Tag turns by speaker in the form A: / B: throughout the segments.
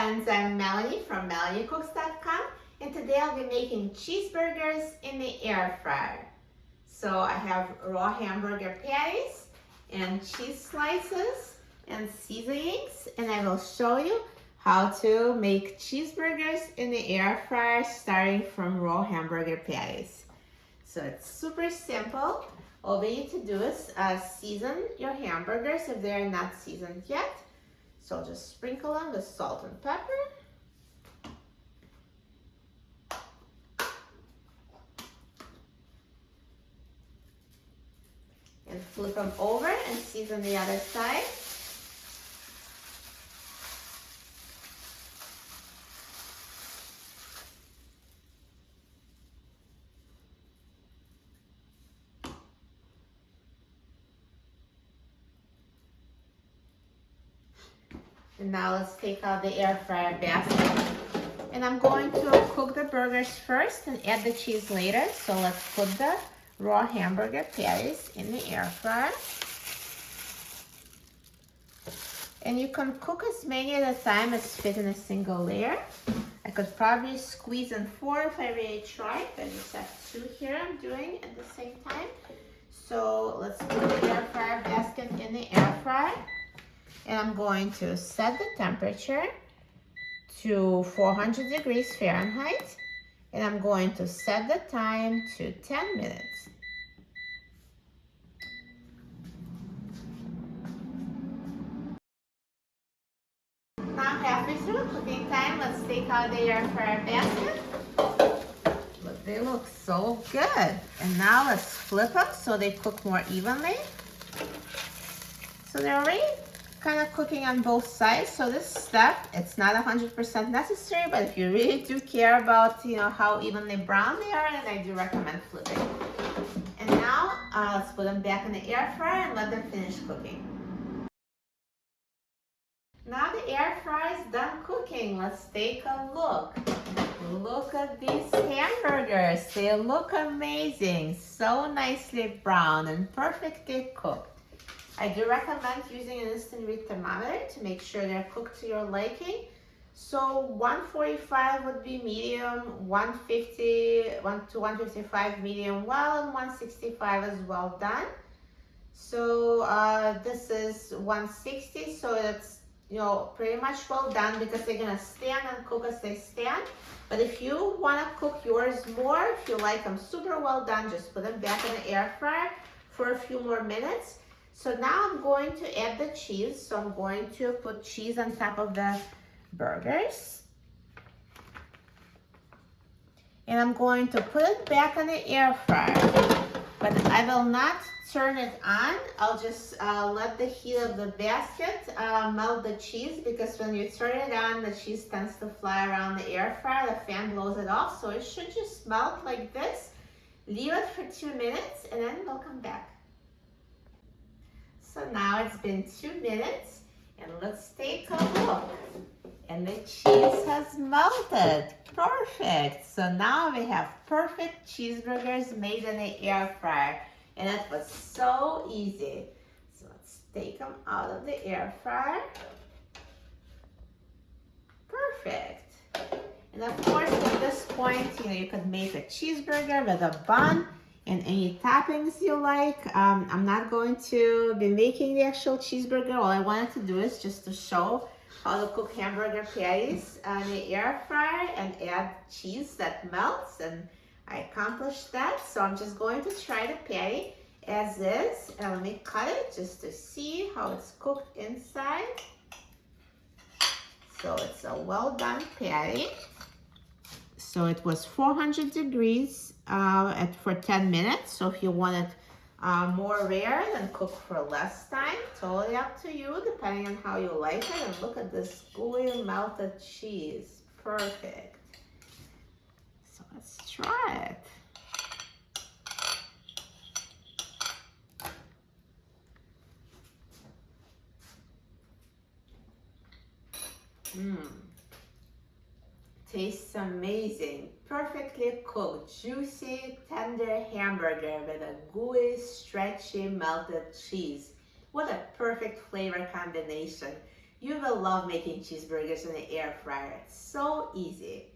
A: friends, I'm Melanie from melaniecooks.com, and today I'll be making cheeseburgers in the air fryer. So I have raw hamburger patties and cheese slices and seasonings, and I will show you how to make cheeseburgers in the air fryer starting from raw hamburger patties. So it's super simple. All we need to do is season your hamburgers if they're not seasoned yet. So just sprinkle them with salt and pepper. And flip them over and season the other side. And now let's take out the air fryer basket. And I'm going to cook the burgers first and add the cheese later. So let's put the raw hamburger patties in the air fryer. And you can cook as many at a time as fit in a single layer. I could probably squeeze in 4 if I really tried, but I just have 2 here I'm doing at the same time. So let's put the air fryer basket in the air fryer. And I'm going to set the temperature to 400 degrees Fahrenheit. And I'm going to set the time to 10 minutes. Now halfway through cooking time, let's take out the air fryer basket. Look, they look so good. And now let's flip them so they cook more evenly. So they're already kind of cooking on both sides. So this step, it's not 100% necessary, but if you really do care about, how evenly brown they are, then I do recommend flipping. And now let's put them back in the air fryer and let them finish cooking. Now the air fryer is done cooking. Let's take a look. Look at these hamburgers. They look amazing. So nicely brown and perfectly cooked. I do recommend using an instant read thermometer to make sure they're cooked to your liking. So 145 would be medium, 150 to 155 medium well, and 165 is well done. So this is 160, so it's pretty much well done because they're gonna stand and cook as they stand. But if you wanna cook yours more, if you like them super well done, just put them back in the air fryer for a few more minutes. So now I'm going to add the cheese. So I'm going to put cheese on top of the burgers. And I'm going to put it back in the air fryer. But I will not turn it on. I'll just let the heat of the basket melt the cheese, because when you turn it on, the cheese tends to fly around the air fryer. The fan blows it off. So it should just melt like this. Leave it for 2 minutes and then we'll come back. So now it's been 2 minutes and let's take a look. And the cheese has melted. Perfect. So now we have perfect cheeseburgers made in the air fryer. And it was so easy. So let's take them out of the air fryer. Perfect. And of course at this point, you could make a cheeseburger with a bun and any toppings you like. I'm not going to be making the actual cheeseburger. All I wanted to do is just to show how to cook hamburger patties in the air fryer and add cheese that melts, and I accomplished that. So I'm just going to try the patty as is, and let me cut it just to see how it's cooked inside. So it's a well done patty. So it was 400 degrees for 10 minutes. So if you want it more rare, then cook for less time. Totally up to you, depending on how you like it. And look at this gooey melted cheese. Perfect. So let's try it. Tastes amazing. Perfectly cooked, juicy, tender hamburger with a gooey, stretchy, melted cheese. What a perfect flavor combination. You will love making cheeseburgers in the air fryer. It's so easy.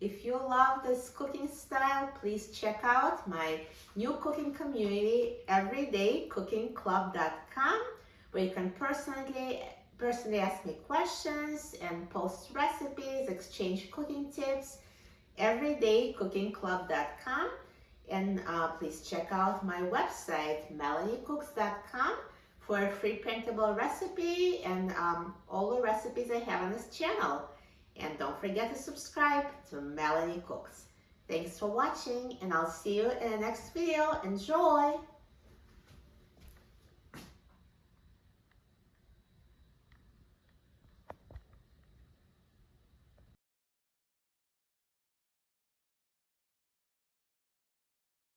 A: If you love this cooking style, please check out my new cooking community, everydaycookingclub.com, where you can personally ask me questions and post recipes, exchange cooking tips, everydaycookingclub.com. And please check out my website, melaniecooks.com, for a free printable recipe and all the recipes I have on this channel. And don't forget to subscribe to Melanie Cooks. Thanks for watching, and I'll see you in the next video. Enjoy!